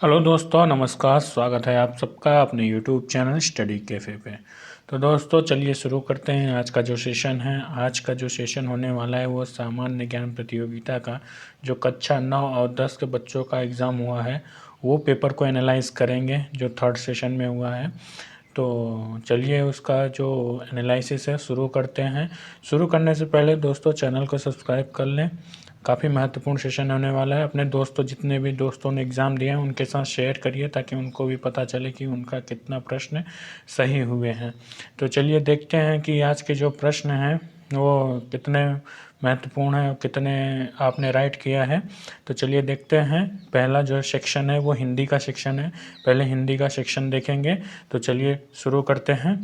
Hello दोस्तों, नमस्कार। स्वागत है आप सबका अपने यूट्यूब चैनल स्टडी कैफ़े पे। तो दोस्तों चलिए शुरू करते हैं आज का जो सेशन है। आज का जो सेशन होने वाला है वो सामान्य ज्ञान प्रतियोगिता का जो कक्षा 9 और 10 के बच्चों का एग्ज़ाम हुआ है वो पेपर को एनालाइज करेंगे जो थर्ड सेशन में हुआ है। तो चलिए उसका जो एनालिसिस है शुरू करते हैं। शुरू करने से पहले दोस्तों चैनल को सब्सक्राइब कर लें। काफ़ी महत्वपूर्ण सेशन होने वाला है। अपने दोस्तों जितने भी दोस्तों ने एग्ज़ाम दिया है उनके साथ शेयर करिए ताकि उनको भी पता चले कि उनका कितना प्रश्न सही हुए हैं। तो चलिए देखते हैं कि आज के जो प्रश्न हैं वो कितने महत्वपूर्ण हैं और कितने आपने राइट किया है। तो चलिए देखते हैं। पहला जो सेक्शन है वो हिंदी का सेक्शन है। पहले हिंदी का सेक्शन देखेंगे। तो चलिए शुरू करते हैं।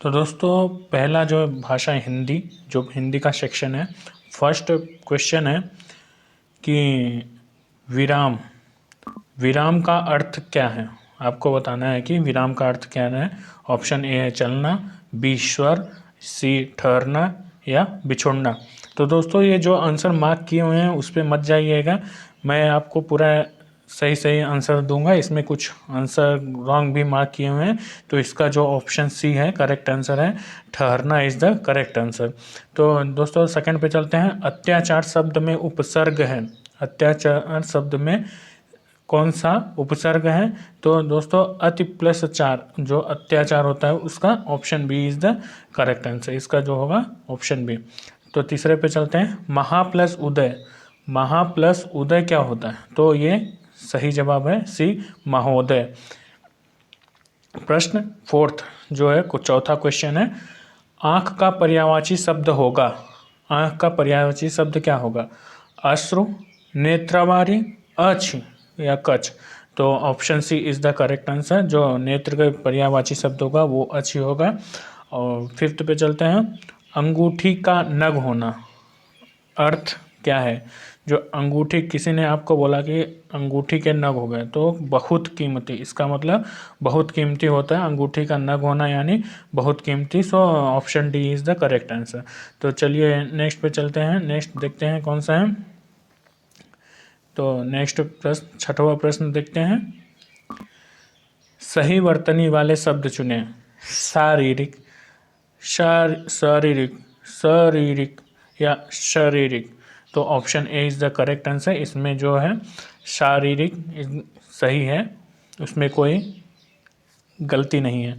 तो दोस्तों पहला जो भाषा हिंदी जो हिंदी का सेक्शन है, फर्स्ट क्वेश्चन है कि विराम विराम का अर्थ क्या है। आपको बताना है कि विराम का अर्थ क्या है। ऑप्शन ए है चलना, बी स्वर, सी ठहरना या बिछोड़ना। तो दोस्तों ये जो आंसर मार्क किए हुए हैं उस पर मत जाइएगा। मैं आपको पूरा सही सही आंसर दूंगा। इसमें कुछ आंसर रॉन्ग भी मार्क किए हुए हैं। तो इसका जो ऑप्शन सी है करेक्ट आंसर है। ठहरना इज़ द करेक्ट आंसर। तो दोस्तों सेकंड पे चलते हैं। अत्याचार शब्द में उपसर्ग है। अत्याचार शब्द में कौन सा उपसर्ग है। तो दोस्तों अति प्लस चार जो अत्याचार होता है उसका option B is the correct answer. इसका जो होगा ऑप्शन बी। तो तीसरे पे चलते हैं। महा प्लस उदय। महा प्लस उदय क्या होता है। तो ये सही जवाब है सी महोदय। प्रश्न फोर्थ जो है चौथा क्वेश्चन है। आँख का पर्यायवाची शब्द होगा। आँख का पर्यायवाची शब्द क्या होगा। अश्रु, नेत्रवारी, अच्छ या कच। तो option C is the correct answer. जो नेत्र का पर्यायवाची शब्द होगा वो अच्छी होगा। और फिफ्थ पे चलते हैं। अंगूठी का नग होना अर्थ क्या है। जो अंगूठी किसी ने आपको बोला कि अंगूठी के नग हो गए तो बहुत कीमती, इसका मतलब बहुत कीमती होता है। अंगूठी का नग होना यानी बहुत कीमती। So option D is the correct answer. तो चलिए नेक्स्ट पे चलते हैं। नेक्स्ट देखते हैं कौन सा है। तो नेक्स्ट प्रश्न छठवां प्रश्न देखते हैं। सही वर्तनी वाले शब्द चुनें। शारीरिक, शारीरिक, शारीरिक या शारीरिक। तो option A is the correct answer. इसमें जो है शारीरिक सही है, उसमें कोई गलती नहीं है।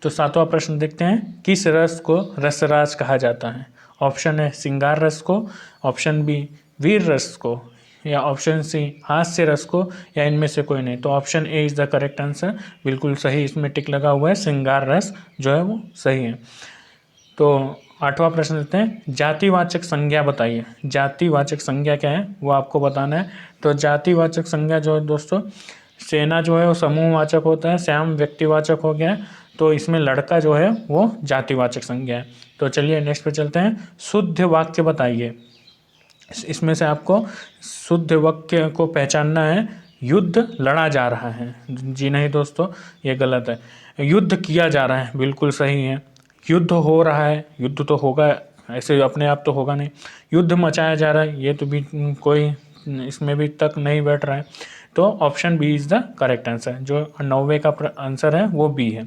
तो सातवां प्रश्न देखते हैं। किस रस को रसराज कहा जाता है। ऑप्शन है श्रृंगार रस को, ऑप्शन बी वीर रस को या ऑप्शन सी हास्य रस को या इनमें से कोई नहीं। तो option A is the correct answer. बिल्कुल सही, इसमें टिक लगा हुआ है। श्रृंगार रस जो है वो सही है। तो आठवां प्रश्न देते हैं। जातिवाचक संज्ञा बताइए। जातिवाचक संज्ञा क्या है वो आपको बताना है। तो जातिवाचक संज्ञा जो है दोस्तों, सेना जो है वो समूहवाचक होता है, श्याम व्यक्तिवाचक हो गया। तो इसमें लड़का जो है वो जातिवाचक संज्ञा है। तो चलिए नेक्स्ट पे चलते हैं। शुद्ध वाक्य बताइए। इसमें से आपको शुद्ध वाक्य को पहचानना है। युद्ध लड़ा जा रहा है, जी नहीं दोस्तों ये गलत है। युद्ध किया जा रहा है, बिल्कुल सही है। युद्ध हो रहा है, युद्ध तो होगा, ऐसे अपने आप तो होगा नहीं। युद्ध मचाया जा रहा है, ये तो भी कोई इसमें भी तक नहीं बैठ रहा है। तो option B is the correct answer. जो 90 का आंसर है वो बी है।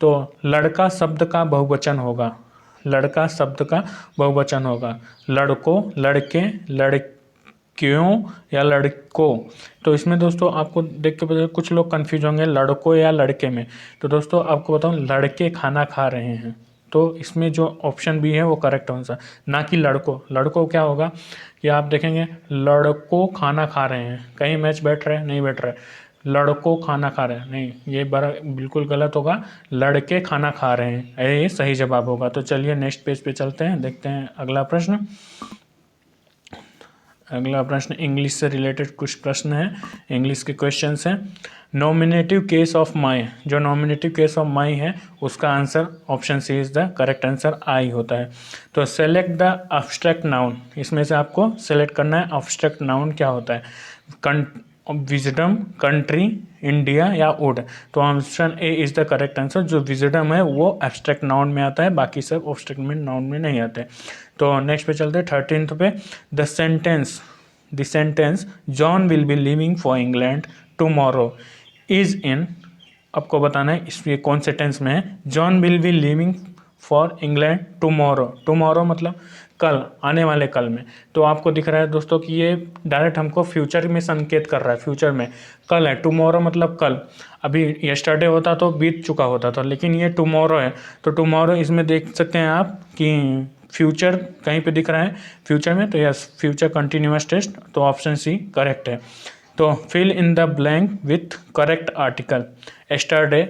तो लड़का शब्द का बहुवचन होगा। लड़का शब्द का बहुवचन होगा। लड़कों, लड़के, लड़कियों या लड़कों। तो इसमें दोस्तों आपको देख के पता कुछ लोग कंफ्यूज होंगे लड़कों या लड़के में। तो दोस्तों आपको बताऊं लड़के खाना खा रहे हैं। तो इसमें जो ऑप्शन बी है वो करेक्ट आंसर, ना कि लड़कों। लड़कों क्या होगा कि आप देखेंगे लड़कों खाना खा रहे हैं, कहीं मैच बैठ रहे हैं, नहीं बैठ रहे। लड़कों खाना खा रहे हैं, नहीं, ये बड़ा बिल्कुल गलत होगा। लड़के खाना खा रहे हैं, ये सही जवाब होगा। तो चलिए नेक्स्ट पेज पे चलते हैं, देखते हैं अगला प्रश्न। अगला प्रश्न इंग्लिश से रिलेटेड कुछ प्रश्न हैं, इंग्लिश के क्वेश्चंस हैं। नॉमिनेटिव केस ऑफ माई, जो नॉमिनेटिव केस ऑफ माई है उसका answer option C is the correct answer, आई होता है। तो सेलेक्ट द अब्स्ट्रैक्ट नाउन, इसमें से आपको सेलेक्ट करना है अब्स्ट्रैक्ट नाउन क्या होता है। विजडम, कंट्री, इंडिया या वुड। तो option A is the correct answer. जो विजडम है वो एब्स्ट्रैक्ट नाउन में आता है, बाकी सब ऑब्स्ट्रैक्ट नाउन में नहीं आते। तो नेक्स्ट पे चलते हैं 13th पे। The sentence the sentence John will be living for England tomorrow is in, आपको बताना है इसमें कौन से टेंस में है। John will be living for England tomorrow, tomorrow मतलब कल, आने वाले कल में। तो आपको दिख रहा है दोस्तों कि ये डायरेक्ट हमको फ्यूचर में संकेत कर रहा है, फ्यूचर में कल है। टुमारो मतलब कल, अभी यस्टरडे होता तो बीत चुका होता था, लेकिन ये टुमारो है। तो टुमारो इसमें देख सकते हैं आप कि फ्यूचर कहीं पे दिख रहा है फ्यूचर में, तो यस फ्यूचर कंटिन्यूअस टेस्ट, तो ऑप्शन सी करेक्ट है। तो fill in the blank with correct article. Yesterday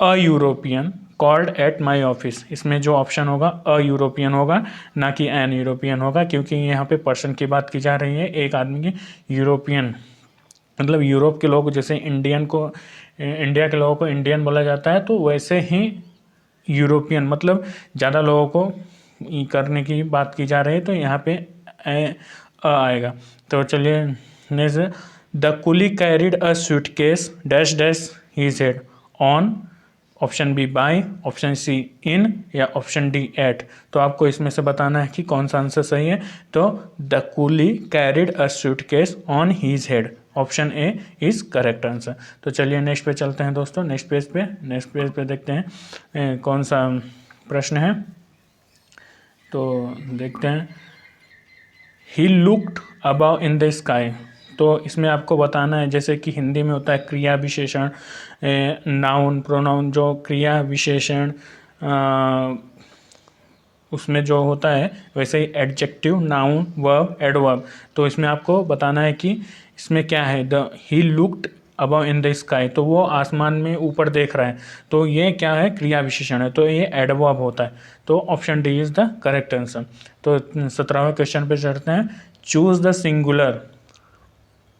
a European called at my office, इसमें जो ऑप्शन होगा अ यूरोपियन होगा, ना कि एन यूरोपियन होगा, क्योंकि यहाँ पे पर्सन की बात की जा रही है, एक आदमी की। यूरोपियन मतलब यूरोप के लोग, जैसे इंडियन को इंडिया के लोगों को इंडियन बोला जाता है, तो वैसे ही यूरोपियन मतलब ज़्यादा लोगों को करने की बात की जा रही है, तो यहाँ पे आएगा। तो चलिए next, the coolie carried a suitcase dash dash he said on, option B by, option C in, या ऑप्शन डी एट। तो आपको इसमें से बताना है कि कौन सा आंसर सही है। तो the coolie carried a suitcase on his head, option A is correct answer. तो चलिए नेक्स्ट पे चलते हैं दोस्तों, नेक्स्ट पेज पे देखते हैं कौन सा प्रश्न है। तो देखते हैं, he looked above in the sky. तो इसमें आपको बताना है, जैसे कि हिंदी में होता है क्रिया विशेषण, नाउन प्रोनाउन, जो क्रिया विशेषण उसमें जो होता है, वैसे ही एडजेक्टिव, नाउन, वर्ब, एडवर्ब। तो इसमें आपको बताना है कि इसमें क्या है। The he looked above in the sky, तो वो आसमान में ऊपर देख रहा है, तो ये क्या है, क्रिया विशेषण है, तो ये एडवर्ब होता है। तो option D is the correct answer. तो 17वें क्वेश्चन पे चढ़ते हैं। Choose the singular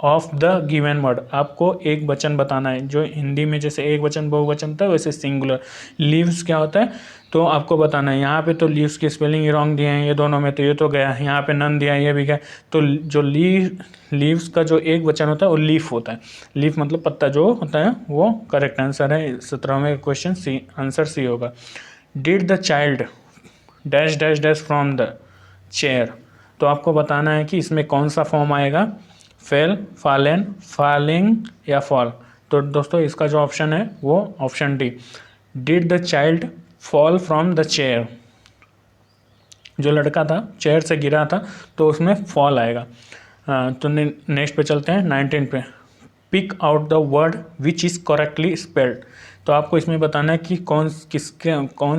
of the given word, आपको एक वचन बताना है, जो हिंदी में जैसे एक वचन बहुवचन था, वैसे सिंगुलर। लीव्स क्या होता है, तो आपको बताना है। यहाँ पे तो लीव्स की स्पेलिंग रॉन्ग दिए हैं ये दोनों में, तो ये तो गया। यहाँ पे नन दिया है, ये भी गया। तो जो लीव्स का जो एक वचन होता है वो लीफ होता है। लीफ मतलब पत्ता जो होता है, वो करेक्ट आंसर है। 17वें क्वेश्चन सी, आंसर सी होगा। Did the child dash dash dash from the chair, तो आपको बताना है कि इसमें कौन सा फॉर्म आएगा, फेल, फॉलन, फॉलिंग या फॉल। तो दोस्तों इसका जो ऑप्शन है वो option D, did the child fall from the chair, जो लड़का था चेयर से गिरा था, तो उसमें फॉल आएगा। तो नेक्स्ट पे चलते हैं 19 पे। Pick out the word which is correctly spelled, तो आपको इसमें बताना है कि कौन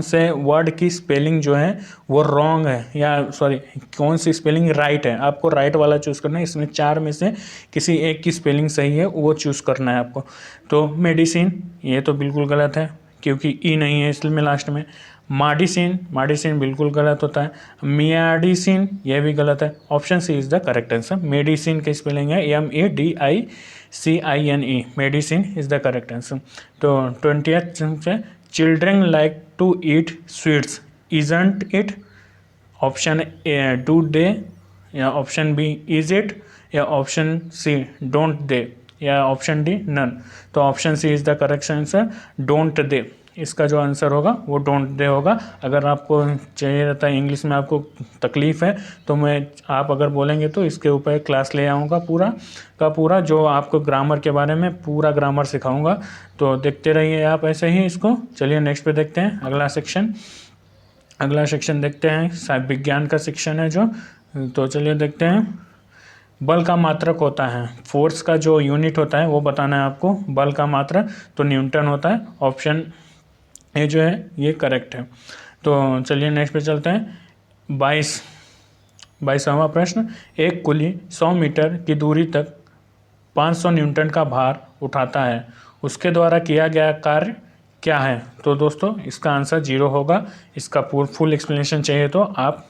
से वर्ड की स्पेलिंग जो है वो रॉन्ग है, या सॉरी कौन सी स्पेलिंग राइट है। आपको राइट वाला चूज़ करना है, इसमें 4 में से किसी एक की स्पेलिंग सही है, वो चूज़ करना है आपको। तो मेडिसिन, ये तो बिल्कुल गलत है, क्योंकि ई नहीं है इसमें लास्ट में। माडिसिन बिल्कुल गलत होता है। मियाडिसिन, ये भी गलत है। Option C is the correct answer. Medicine की स्पेलिंग है MEDICINE, medicine is the correct answer. तो 20th से, children like to eat sweets isn't it, option A do they, या ऑप्शन बी इज इट, या ऑप्शन सी डोंट दे, या option D none. तो option C is the correct answer, don't they. इसका जो answer होगा वो don't they होगा। अगर आपको चाहिए रहता है इंग्लिश में, आपको तकलीफ़ है, तो आप अगर बोलेंगे तो इसके ऊपर क्लास ले आऊँगा पूरा का पूरा, जो आपको ग्रामर के बारे में पूरा ग्रामर सिखाऊंगा। तो देखते रहिए आप ऐसे ही इसको। चलिए नेक्स्ट पे देखते हैं अगला सेक्शन देखते हैं, विज्ञान का सेक्शन है जो। तो चलिए देखते हैं। बल का मात्रक होता है, फोर्स का जो यूनिट होता है वो बताना है आपको। बल का मात्रक तो न्यूटन होता है। ऑप्शन ए जो है ये करेक्ट है। तो चलिए नेक्स्ट पे चलते हैं। 22वां प्रश्न। एक कुली 100 मीटर की दूरी तक 500 न्यूटन का भार उठाता है, उसके द्वारा किया गया कार्य क्या है। तो दोस्तों इसका आंसर 0 होगा। इसका फुल एक्सप्लेनेशन चाहिए तो आप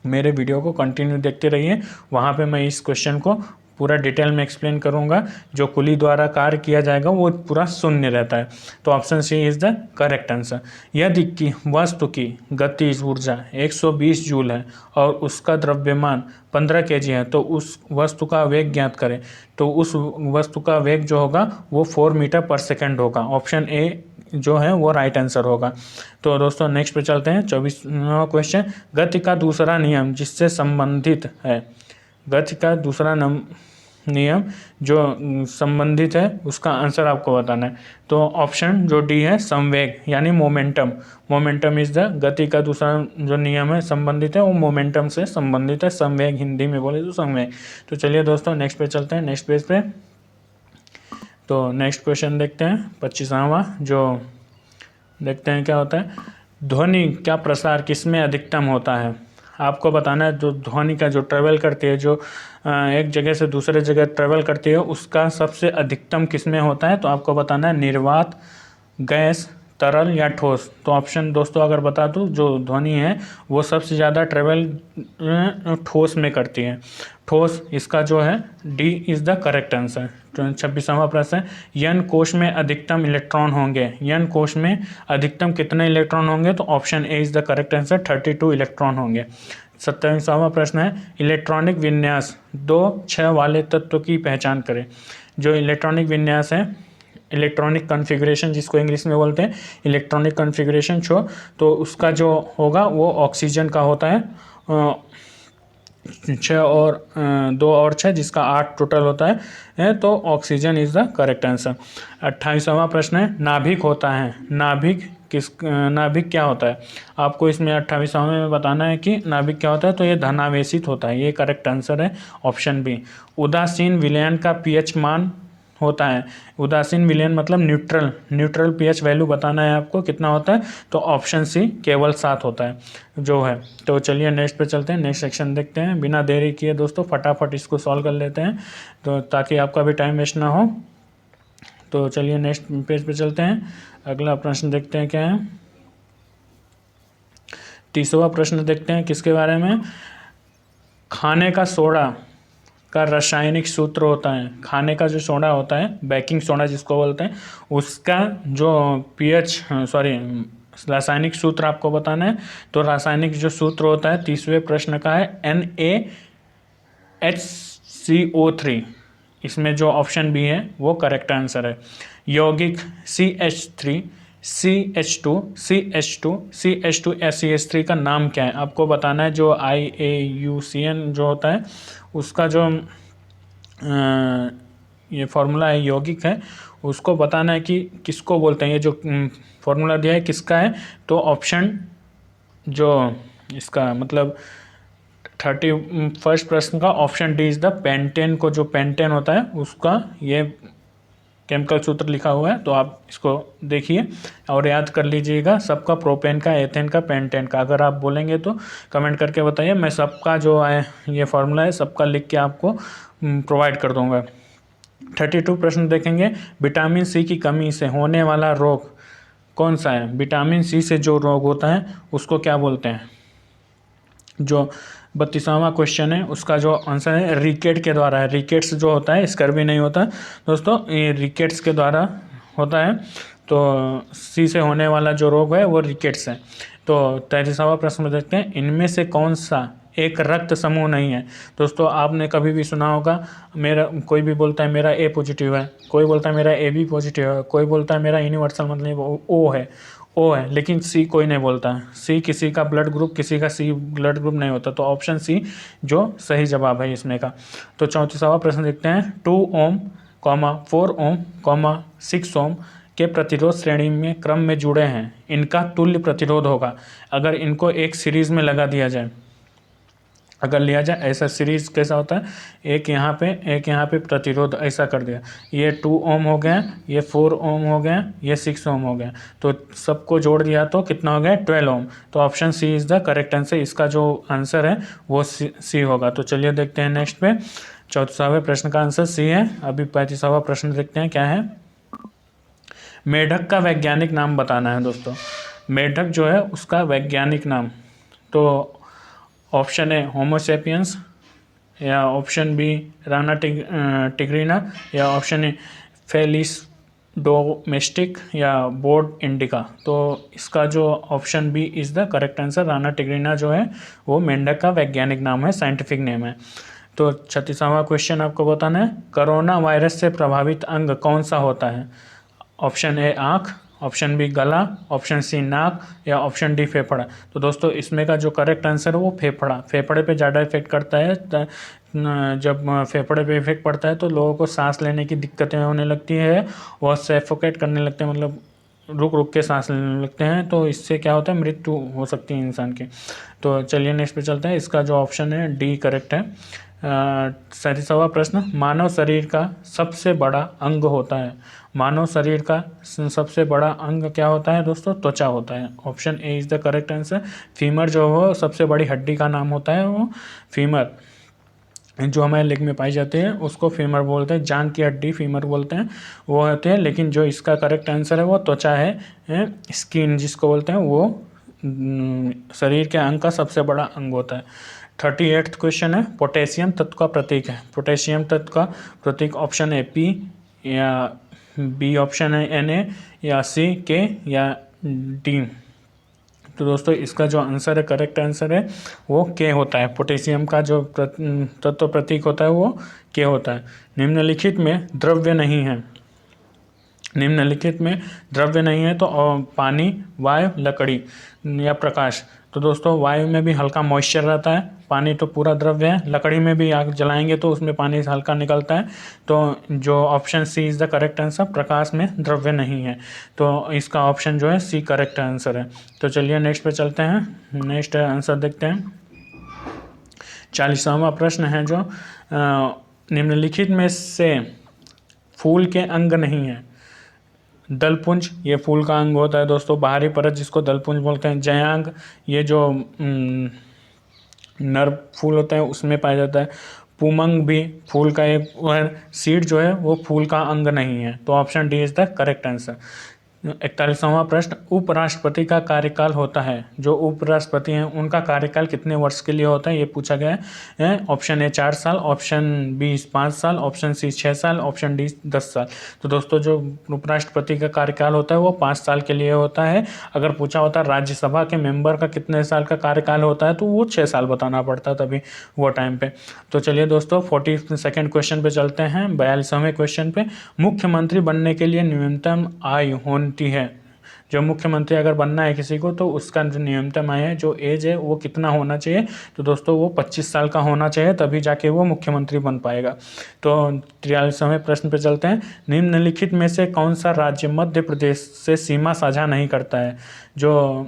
मेरे वीडियो को कंटिन्यू देखते रहिए, वहाँ पे मैं इस क्वेश्चन को पूरा डिटेल में एक्सप्लेन करूँगा। जो कुली द्वारा कार्य किया जाएगा वो पूरा शून्य रहता है। तो option C is the correct answer. यदि कि वस्तु की गतिज ऊर्जा 120 जूल है और उसका द्रव्यमान 15 kg है, तो उस वस्तु का वेग ज्ञात करें। तो उस वस्तु का वेग जो होगा वो 4 मीटर पर सेकेंड होगा। ऑप्शन ए जो है वो राइट आंसर होगा। तो दोस्तों नेक्स्ट पे चलते हैं। 24वां क्वेश्चन। गति का दूसरा नियम जिससे संबंधित है, गति का दूसरा नियम जो संबंधित है उसका आंसर आपको बताना है। तो ऑप्शन जो डी है संवेग यानी मोमेंटम। मोमेंटम इज द गति का दूसरा जो नियम है संबंधित है वो मोमेंटम से संबंधित है। संवेग हिंदी में बोले तो संवेग। तो चलिए दोस्तों नेक्स्ट पेज चलते हैं। नेक्स्ट पेज पे तो नेक्स्ट क्वेश्चन देखते हैं 25वां, जो देखते हैं क्या होता है। ध्वनि का प्रसार किसमें अधिकतम होता है? आपको बताना है जो ध्वनि का जो ट्रेवल करती है, जो एक जगह से दूसरे जगह ट्रेवल करती है, उसका सबसे अधिकतम किसमें होता है? तो आपको बताना है निर्वात, गैस, तरल या ठोस। तो ऑप्शन दोस्तों अगर बता दूं, जो ध्वनि है वो सबसे ज़्यादा ट्रेवल ठोस में करती है। ठोस, इसका जो है D is the correct answer. 26वां प्रश्न है, यन कोश में अधिकतम इलेक्ट्रॉन होंगे। यन कोश में अधिकतम कितने इलेक्ट्रॉन होंगे? तो option A is the correct answer, 32 electron होंगे। 27वां प्रश्न है, इलेक्ट्रॉनिक विन्यास 2-6 वाले तत्व की पहचान करें। जो इलेक्ट्रॉनिक विन्यास है, इलेक्ट्रॉनिक कॉन्फ़िगरेशन जिसको इंग्लिश में बोलते हैं, इलेक्ट्रॉनिक कॉन्फ़िगरेशन शो, तो उसका जो होगा वो ऑक्सीजन का होता है। 6 और 2 और 6 जिसका 8 टोटल होता है। तो oxygen is the correct answer. 28वां प्रश्न है, नाभिक होता है। नाभिक क्या होता है? आपको इसमें 28वां में बताना है कि नाभिक क्या होता है। तो ये धनावेशित होता है, ये करेक्ट आंसर है, ऑप्शन बी। उदासीन विलयन का पीएच मान होता है। उदासीन विलयन मतलब न्यूट्रल पीएच वैल्यू बताना है आपको, कितना होता है? तो ऑप्शन सी केवल 7 होता है जो है। तो चलिए नेक्स्ट पे चलते हैं, नेक्स्ट सेक्शन देखते हैं। बिना देरी किए दोस्तों फटाफट इसको सॉल्व कर लेते हैं, तो ताकि आपका भी टाइम वेस्ट ना हो। तो चलिए नेक्स्ट पेज पे चलते हैं। अगला प्रश्न देखते हैं क्या है। 30वां प्रश्न देखते हैं किसके बारे में। खाने का सोडा का रासायनिक सूत्र होता है। खाने का जो सोडा होता है, बेकिंग सोडा जिसको बोलते हैं, उसका जो रासायनिक सूत्र आपको बताना है। तो रासायनिक जो सूत्र होता है 30वें प्रश्न का है NaHCO3। इसमें जो ऑप्शन बी है वो करेक्ट आंसर है। यौगिक CH3, CH2, CH2 का नाम क्या है? आपको बताना है। जो IUCN जो होता है उसका जो ये फार्मूला है, यौगिक है, उसको बताना है कि किसको बोलते हैं। ये जो फार्मूला दिया है किसका है? तो ऑप्शन जो इसका मतलब 31st प्रश्न का option D is the pentane को, जो पेंटेन होता है उसका ये केमिकल सूत्र लिखा हुआ है। तो आप इसको देखिए और याद कर लीजिएगा, सबका प्रोपेन का, एथेन का, पेंटेन का। अगर आप बोलेंगे तो कमेंट करके बताइए, मैं सबका जो है ये फार्मूला है सबका लिख के आपको प्रोवाइड कर दूंगा। 32 प्रश्न देखेंगे। विटामिन सी की कमी से होने वाला रोग कौन सा है? विटामिन सी से जो रोग होता है उसको क्या बोलते हैं? जो 32वां क्वेश्चन है उसका जो आंसर है रिकेट के द्वारा है। रिकेट्स जो होता है, स्कर्वी नहीं होता दोस्तों, ये रिकेट्स के द्वारा होता है। तो सी से होने वाला जो रोग है वो रिकेट्स है। तो 33वां प्रश्न देखते हैं, इनमें से कौन सा एक रक्त समूह नहीं है? दोस्तों आपने कभी भी सुना होगा, मेरा कोई भी बोलता है मेरा ए पॉजिटिव है, कोई बोलता है मेरा ए बी पॉजिटिव है, कोई बोलता है मेरा यूनिवर्सल मतलब ओ है, लेकिन सी कोई नहीं बोलता है। सी किसी का ब्लड ग्रुप, किसी का सी ब्लड ग्रुप नहीं होता। तो ऑप्शन सी जो सही जवाब है इसमें का। तो 34वां प्रश्न देखते हैं। 2 ओम, 4 ओम, 6 ओम के प्रतिरोध श्रेणी में क्रम में जुड़े हैं, इनका तुल्य प्रतिरोध होगा अगर इनको एक सीरीज में लगा दिया जाए। अगर लिया जाए ऐसा सीरीज कैसा होता है, एक यहाँ पे प्रतिरोध ऐसा कर दिया, ये 2 ओम हो गया, ये 4 ओम हो गया, ये 6 ओम हो गया, तो सबको जोड़ दिया तो कितना हो गया? 12 ओम। तो option C is the correct answer. इसका जो आंसर है वो सी होगा। तो चलिए देखते हैं नेक्स्ट पे। 34वें प्रश्न का आंसर सी है। अभी 35वां प्रश्न देखते हैं क्या है। मेढक का वैज्ञानिक नाम बताना है दोस्तों। मेढक जो है उसका वैज्ञानिक नाम, तो ऑप्शन ए होमोसेपियंस, या ऑप्शन बी राना टिग्रीना, या ऑप्शन ए फेलिस डोमेस्टिक, या बोर्ड इंडिका। तो इसका जो option B is the correct answer. Rana tigrina जो है वो मेंढक का वैज्ञानिक नाम है, साइंटिफिक नेम है। तो 36वां क्वेश्चन आपको बताना है। कोरोना वायरस से प्रभावित अंग कौन सा होता है? ऑप्शन ए आँख, ऑप्शन बी गला, ऑप्शन सी नाक या ऑप्शन डी फेफड़ा। तो दोस्तों इसमें का जो करेक्ट आंसर है वो फेफड़ा, फेफड़े पे ज़्यादा इफेक्ट करता है। जब फेफड़े पे इफेक्ट पड़ता है तो लोगों को सांस लेने की दिक्कतें होने लगती है, वह सफोकेट करने लगते हैं, मतलब रुक रुक के सांस लेने लगते हैं, तो इससे क्या होता है, मृत्यु हो सकती है इंसान की। तो चलिए नेक्स्ट पे चलते हैं। इसका जो ऑप्शन है डी करेक्ट है। 37वां प्रश्न, मानव शरीर का सबसे बड़ा अंग होता है। मानव शरीर का सबसे बड़ा अंग क्या होता है दोस्तों? त्वचा होता है। Option A is the correct answer. Femur जो हो सबसे बड़ी हड्डी का नाम होता है, वो फीमर जो हमारे लेग में पाई जाती है उसको फीमर बोलते हैं, जांग की हड्डी फीमर बोलते हैं, वो होते हैं। लेकिन जो इसका करेक्ट आंसर है वो त्वचा है, स्किन जिसको बोलते हैं, वो शरीर के अंग का सबसे बड़ा अंग होता है। 38वां क्वेश्चन है, पोटेशियम तत्व का प्रतीक है। पोटेशियम तत्व का प्रतीक ऑप्शन ए पी या बी ऑप्शन है Na या सी के या डी। तो दोस्तों इसका जो आंसर है, करेक्ट आंसर है वो के होता है। पोटेशियम का जो तत्व प्रतीक होता है वो के होता है। निम्नलिखित में द्रव्य नहीं है, निम्नलिखित में द्रव्य नहीं है तो पानी, वायु, लकड़ी या प्रकाश। तो दोस्तों वायु में भी हल्का मॉइस्चर रहता है, पानी तो पूरा द्रव्य है, लकड़ी में भी आग जलाएंगे तो उसमें पानी हल्का निकलता है। तो जो option C is the correct answer, प्रकाश में द्रव्य नहीं है, तो इसका ऑप्शन जो है सी करेक्ट आंसर है। तो चलिए नेक्स्ट पे चलते हैं, नेक्स्ट आंसर देखते हैं। 40वां प्रश्न है जो निम्नलिखित में से फूल के अंग नहीं है। दलपुंज ये फूल का अंग होता है दोस्तों, बाहरी परत जिसको दलपुंज बोलते हैं। जयांग ये जो नर फूल होता है उसमें पाया जाता है। पुमंग भी फूल का एक सीड जो है वो फूल का अंग नहीं है, तो option D is the correct answer. 41वां प्रश्न, उपराष्ट्रपति का कार्यकाल होता है, जो उपराष्ट्रपति हैं उनका कार्यकाल कितने वर्ष के लिए होता है, ये पूछा गया है। ऑप्शन ए 4 साल, ऑप्शन बी 5 साल, ऑप्शन सी 6 साल, ऑप्शन डी 10 साल। तो दोस्तों जो उपराष्ट्रपति का कार्यकाल होता है वो 5 साल के लिए होता है। अगर पूछा होता है राज्यसभा के मेंबर का कितने साल का कार्यकाल होता है तो वो 6 साल बताना पड़ता तभी वो टाइम पे। तो चलिए दोस्तों 42वें क्वेश्चन पे चलते हैं। 42वें क्वेश्चन पे, मुख्यमंत्री बनने के लिए न्यूनतम आयु होती है। जो मुख्यमंत्री अगर बनना है किसी को तो उसका जो न्यूनतम आयु है, जो एज है वो कितना होना चाहिए, तो दोस्तों वो 25 साल का होना चाहिए, तभी जाके वो मुख्यमंत्री बन पाएगा। तो 43वें प्रश्न पे चलते हैं। निम्नलिखित में से कौन सा राज्य मध्य प्रदेश से सीमा साझा नहीं करता है। जो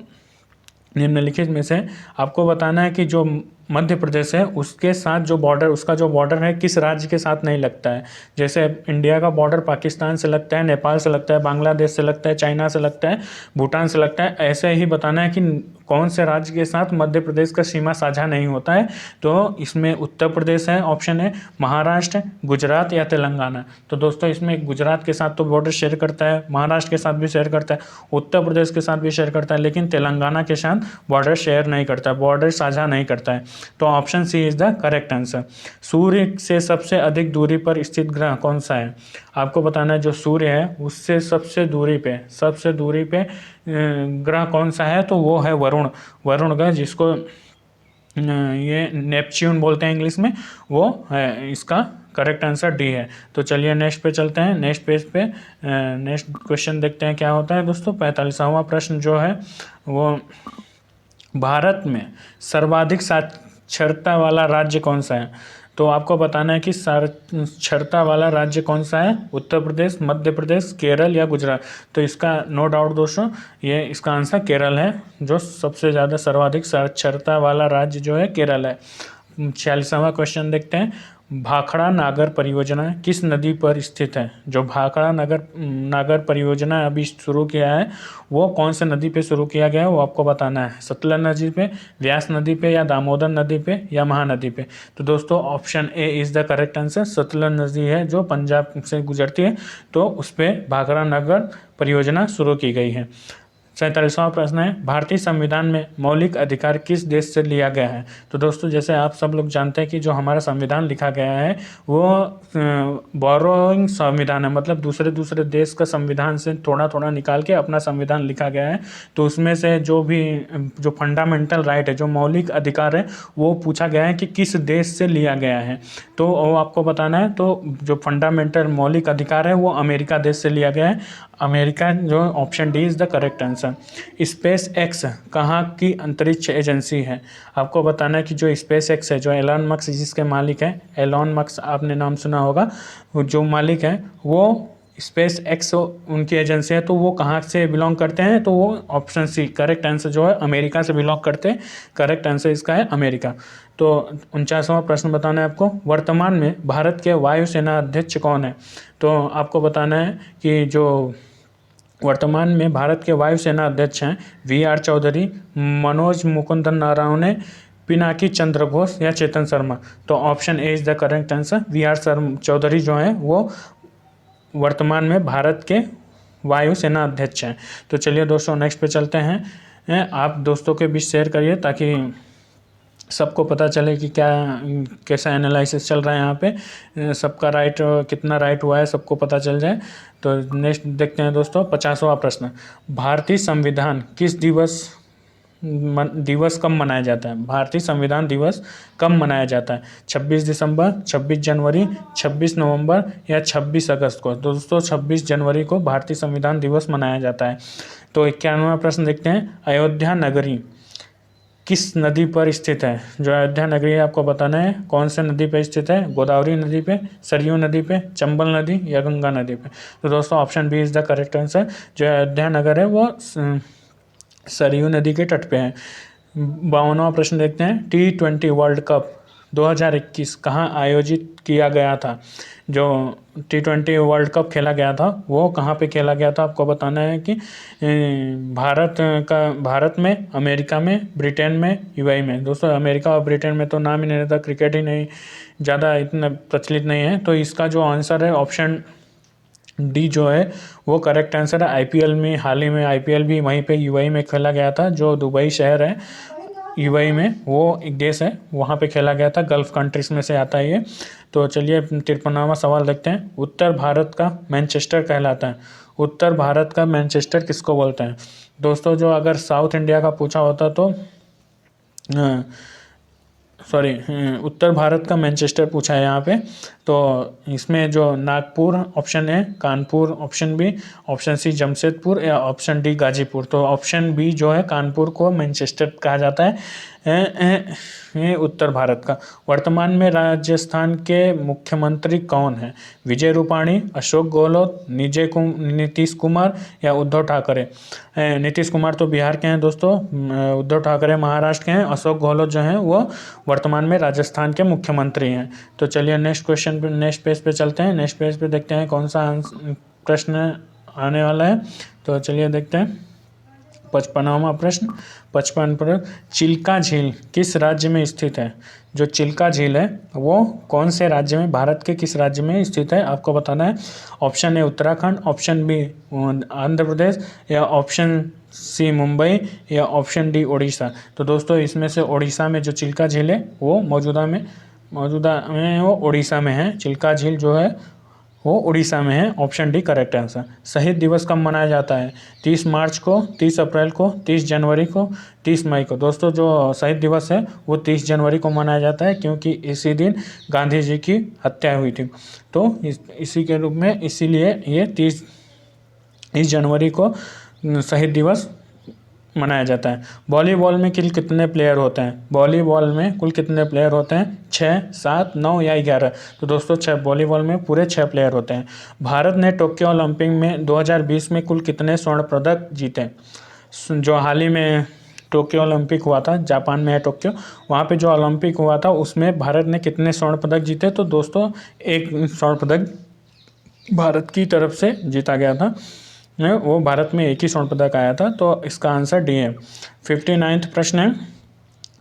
निम्नलिखित में से आपको बताना है कि जो मध्य प्रदेश है उसके साथ जो बॉर्डर, उसका जो बॉर्डर है किस राज्य के साथ नहीं लगता है। जैसे इंडिया का बॉर्डर पाकिस्तान से लगता है, नेपाल से लगता है, बांग्लादेश से लगता है, चाइना से लगता है, भूटान से लगता है, ऐसे ही बताना है कि कौन से राज्य के साथ मध्य प्रदेश का सीमा साझा नहीं होता है। तो इसमें उत्तर प्रदेश है, ऑप्शन है, महाराष्ट्र, गुजरात या तेलंगाना। तो दोस्तों इसमें गुजरात के साथ तो बॉर्डर शेयर करता है, महाराष्ट्र के साथ भी शेयर करता है, उत्तर प्रदेश के साथ भी शेयर करता है, लेकिन तेलंगाना के साथ बॉर्डर शेयर नहीं करता है, बॉर्डर साझा नहीं करता है। तो option C is the correct answer. सूर्य से सबसे अधिक दूरी पर स्थित ग्रह कौन सा है। आपको बताना है जो सूर्य है उससे सबसे दूरी पे ग्रह कौन सा है, तो वो है वरुण ग्रह, जिसको ये नेपच्यून बोलते हैं इंग्लिश में, वो है। इसका करेक्ट आंसर डी है। तो चलिए नेक्स्ट पे चलते हैं। नेक्स्ट पेज पे नेक्स्ट क्वेश्चन देखते हैं क्या होता है दोस्तों। 45वां प्रश्न जो है वो, भारत में सर्वाधिक साक्षरता वाला राज्य कौन सा है। तो आपको बताना है कि साक्षरता वाला राज्य कौन सा है, उत्तर प्रदेश, मध्य प्रदेश, केरल या गुजरात। तो इसका नो डाउट दोस्तों ये इसका आंसर केरल है, जो सबसे ज़्यादा सर्वाधिक साक्षरता वाला राज्य जो है केरल है। 46वां क्वेश्चन देखते हैं। भाखड़ा नागर परियोजना किस नदी पर स्थित है। जो भाखड़ा नागर परियोजना अभी शुरू किया है वो कौन से नदी पे शुरू किया गया है, वो आपको बताना है। सतलज नदी पे, व्यास नदी पे या दामोदर नदी पे या महानदी पे। तो दोस्तों option A is the correct answer. Sutlej नदी है जो पंजाब से गुजरती है, तो उस पर भाखड़ा नागर परियोजना शुरू की गई है। 47वां प्रश्न है, भारतीय संविधान में मौलिक अधिकार किस देश से लिया गया है। तो दोस्तों जैसे आप सब लोग जानते हैं कि जो हमारा संविधान लिखा गया है वो बोरोइंग संविधान है, मतलब दूसरे देश का संविधान से थोड़ा निकाल के अपना संविधान लिखा गया है। तो उसमें से जो फंडामेंटल राइट है, जो मौलिक अधिकार है, वो पूछा गया है कि किस देश से लिया गया है, तो वो आपको बताना है। तो जो फंडामेंटल मौलिक अधिकार है वो अमेरिका देश से लिया गया है। अमेरिका जो option D is the correct answer. Space x कहाँ की अंतरिक्ष एजेंसी है? आपको बताना है कि जो स्पेस एक्स है, जो एलॉन मस्क जिसके मालिक हैं, एलॉन मस्क आपने नाम सुना होगा, वो जो मालिक हैं वो स्पेस एक्स उनकी एजेंसी है, तो वो कहाँ से बिलोंग करते हैं? तो वो ऑप्शन सी करेक्ट आंसर जो है अमेरिका से बिलोंग करते हैं। करेक्ट आंसर इसका है अमेरिका। तो 49वां प्रश्न बताना है आपको, वर्तमान में भारत के वायुसेना अध्यक्ष कौन है? तो आपको बताना है कि जो वर्तमान में भारत के वायुसेना अध्यक्ष हैं वी.आर. चौधरी, मनोज मुकुंद नरवणे, पिनाकी चंद्र घोष या चेतन शर्मा। तो option A is the correct answer. V R. Chaudhary जो हैं वो वर्तमान में भारत के वायुसेना अध्यक्ष हैं। तो चलिए दोस्तों नेक्स्ट पे चलते हैं। आप दोस्तों के बीच शेयर करिए ताकि सबको पता चले कि क्या कैसा एनालिसिस चल रहा है यहाँ पे, सबका राइट कितना राइट हुआ है सबको पता चल जाए। तो नेक्स्ट देखते हैं दोस्तों 50वां प्रश्न, भारतीय संविधान किस दिवस कब मनाया जाता है? भारतीय संविधान दिवस कब मनाया जाता है? 26 दिसंबर, 26 जनवरी, 26 नवंबर या 26 अगस्त को? दोस्तों 26 जनवरी को भारतीय संविधान दिवस मनाया जाता है। तो 91वां प्रश्न देखते हैं, अयोध्या नगरी किस नदी पर स्थित है? जो अयोध्या नगरी है आपको बताना है कौन से नदी पर स्थित है? गोदावरी नदी पे, सरयू नदी पे, चंबल नदी या गंगा नदी पे? तो दोस्तों option B is the correct answer. जो अयोध्या नगर है वो सरयू नदी के तट पे है। 52वां प्रश्न देखते हैं, T20 वर्ल्ड कप 2021 कहाँ आयोजित किया गया था? जो T20 वर्ल्ड कप खेला गया था वो कहाँ पे खेला गया था? आपको बताना है कि भारत में, अमेरिका में, ब्रिटेन में, यूएई में। दोस्तों अमेरिका और ब्रिटेन में तो नाम ही नहीं रहता, क्रिकेट ही नहीं ज़्यादा इतना प्रचलित नहीं है, तो इसका जो आंसर है ऑप्शन डी जो है वो करेक्ट आंसर है। आईपीएल में, हाल ही में आईपीएल भी वहीं पे यूएई में खेला गया था। जो दुबई शहर है यूएई में, वो एक देश है, वहाँ पे खेला गया था, गल्फ कंट्रीज में से आता है ये। तो चलिए 53वां सवाल देखते हैं, उत्तर भारत का मैनचेस्टर कहलाता है। उत्तर भारत का मैनचेस्टर किसको बोलते हैं? दोस्तों जो अगर साउथ इंडिया का पूछा होता तो उत्तर भारत का मैनचेस्टर पूछा है यहाँ पे, तो इसमें जो नागपुर ऑप्शन है, Kanpur option B, option C Jamshedpur या ऑप्शन डी गाजीपुर। तो ऑप्शन बी जो है कानपुर को मैनचेस्टर कहा जाता है उत्तर भारत का। वर्तमान में राजस्थान के मुख्यमंत्री कौन है? विजय रूपाणी, अशोक गहलोत, नीतीश कुमार या उद्धव ठाकरे? नीतीश कुमार तो बिहार के हैं दोस्तों, उद्धव ठाकरे महाराष्ट्र के हैं, अशोक गहलोत जो हैं वो वर्तमान में राजस्थान के मुख्यमंत्री हैं। तो चलिए नेक्स्ट क्वेश्चन पे, नेक्स्ट पेज पे चलते हैं। नेक्स्ट पेज पे देखते हैं कौन सा प्रश्न आने वाला है। तो चलिए देखते हैं 55वां प्रश्न। 55 पर चिल्का झील किस राज्य में स्थित है? जो चिल्का झील है वो कौन से राज्य में, भारत के किस राज्य में स्थित है आपको बताना है। Option A Uttarakhand, option B Andhra Pradesh या ऑप्शन सी मुंबई या ऑप्शन डी उड़ीसा। तो दोस्तों इसमें से उड़ीसा में जो चिल्का झील है वो मौजूदा में वो उड़ीसा में है। चिल्का झील जो है वो उड़ीसा में है। Option D correct answer. शहीद दिवस कब मनाया जाता है? 30 मार्च को, 30 अप्रैल को, 30 जनवरी को, 30 मई को? दोस्तों जो शहीद दिवस है वो 30 जनवरी को मनाया जाता है, क्योंकि इसी दिन गांधी जी की हत्या हुई थी। तो इसी के रूप में इसीलिए ये 30 जनवरी को शहीद दिवस मनाया जाता है। वॉलीबॉल में कुल कितने प्लेयर होते हैं? वॉलीबॉल में कुल कितने प्लेयर होते हैं? 6, 7, 9 या 11? तो दोस्तों 6, वॉलीबॉल में पूरे 6 प्लेयर होते हैं। भारत ने टोक्यो ओलंपिक में 2020 में कुल कितने स्वर्ण पदक जीते? जो हाल ही में टोक्यो ओलंपिक हुआ था, जापान में है टोक्यो, वहाँ पे जो ओलंपिक हुआ था उसमें भारत ने कितने स्वर्ण पदक जीते? तो दोस्तों 1 स्वर्ण पदक भारत की तरफ से जीता गया था, वो भारत में 1 ही स्वर्ण पदक आया था। तो इसका आंसर डी है। 59वां प्रश्न है,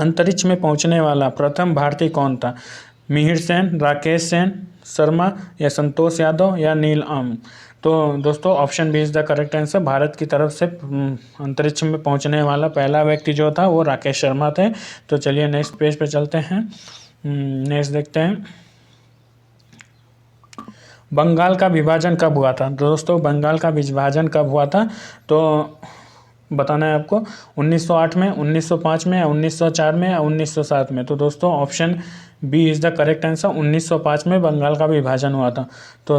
अंतरिक्ष में पहुंचने वाला प्रथम भारतीय कौन था? मिहिर सेन, राकेश सेन शर्मा या संतोष यादव या नील आम? तो दोस्तों option B is the correct answer. Bharat की तरफ से अंतरिक्ष में पहुंचने वाला पहला व्यक्ति जो था वो राकेश शर्मा थे। तो चलिए नेक्स्ट पेज पे चलते हैं। नेक्स्ट देखते हैं, बंगाल का विभाजन कब हुआ था? दोस्तों बंगाल का विभाजन कब हुआ था? तो बताना है आपको 1908 में, 1905 में या 1904 में या 1907 में? तो दोस्तों option B is the correct answer. 1905 में बंगाल का विभाजन हुआ था। तो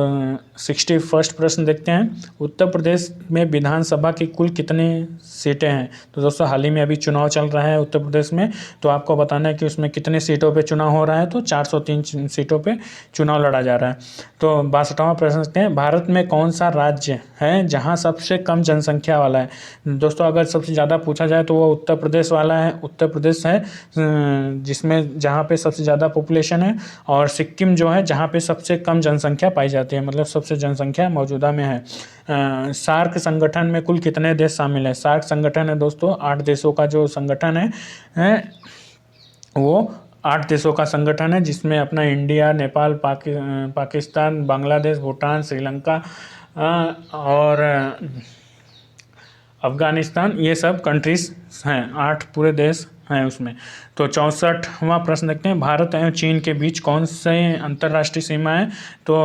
61 प्रश्न देखते हैं। उत्तर प्रदेश में विधानसभा की कुल कितनी सीटें हैं? तो दोस्तों हाल ही में अभी चुनाव चल रहा है उत्तर प्रदेश में, तो आपको बताना है कि उसमें कितनी सीटों पे चुनाव हो रहा है। तो 403 सीटों पे चुनाव लड़ा जा रहा है। तो 62वां प्रश्न देखते हैं। भारत में कौन सा राज्य है जहाँ सबसे कम जनसंख्या वाला है? दोस्तों अगर सबसे ज़्यादा पूछा जाए तो वो उत्तर प्रदेश वाला है, उत्तर प्रदेश है जिसमें जहाँ पे सबसे ज़्यादा पॉपुलेशन है, और सिक्किम जो है जहाँ पे सबसे कम जनसंख्या पाई जाती है, मतलब सबसे जनसंख्या मौजूदा में है। सार्क संगठन में कुल कितने देश शामिल हैं? सार्क संगठन है दोस्तों 8 देशों का जो संगठन है वो 8 देशों का संगठन है, जिसमें अपना इंडिया, नेपाल, पाकिस्तान, बांग्लादेश, भूटान, श्रीलंका और अफगानिस्तान, ये सब कंट्रीज हैं। 8 पूरे देश हैं उसमें। तो 64वां प्रश्न देखते हैं। भारत एवं चीन के बीच कौन से अंतर्राष्ट्रीय सीमा है? तो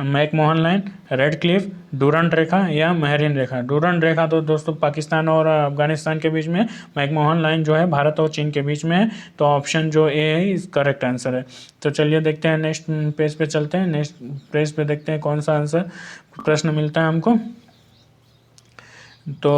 McMahon line, Radcliffe, Durand रेखा या मेहरीन रेखा। डूरंड रेखा तो दोस्तों पाकिस्तान और अफगानिस्तान के बीच में, मैकमोहन लाइन जो है भारत और चीन के बीच में है। तो ऑप्शन जो ए है इस करेक्ट आंसर है। तो चलिए देखते हैं, नेक्स्ट पेज पे चलते हैं। नेक्स्ट पेज पे देखते हैं कौन सा आंसर प्रश्न मिलता है हमको। तो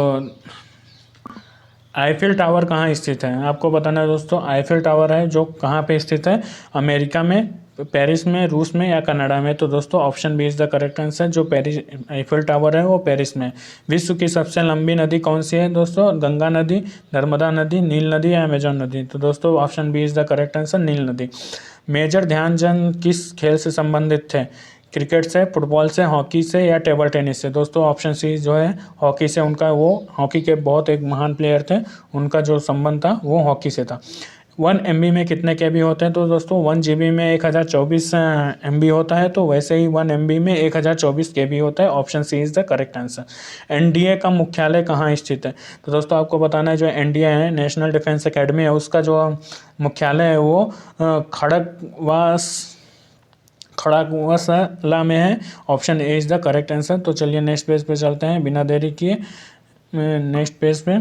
आईफिल टावर कहाँ स्थित है? आपको बताना है दोस्तों, आईफिल टावर है जो कहाँ पे स्थित है? अमेरिका में, पेरिस में, रूस में या कनाडा में? तो दोस्तों option B is the correct answer. जो पेरिस आईफिल टावर है वो पेरिस में। विश्व की सबसे लंबी नदी कौन सी है दोस्तों? गंगा नदी, नर्मदा नदी, नील नदी या अमेजन नदी? तो दोस्तों option B is the correct answer, नील नदी। मेजर ध्यानचंद किस खेल से संबंधित थे? क्रिकेट से, फुटबॉल से, हॉकी से या टेबल टेनिस से? दोस्तों ऑप्शन सी जो है हॉकी से, उनका वो हॉकी के बहुत एक महान प्लेयर थे, उनका जो संबंध था वो हॉकी से था। 1 MB में कितने KB होते हैं? तो दोस्तों 1 GB में 1024 MB होता है। तो वैसे ही 1 MB में 1024 KB होता है। Option C is the correct answer. NDA का मुख्यालय कहाँ स्थित है? तो दोस्तों आपको बताना है, जो एनडीए है, नेशनल डिफेंस एकेडमी है, उसका जो मुख्यालय है वो खड़गवासला में है। Option A is the correct answer. तो चलिए नेक्स्ट पेज पे चलते हैं बिना देरी किए। नेक्स्ट पेज पे,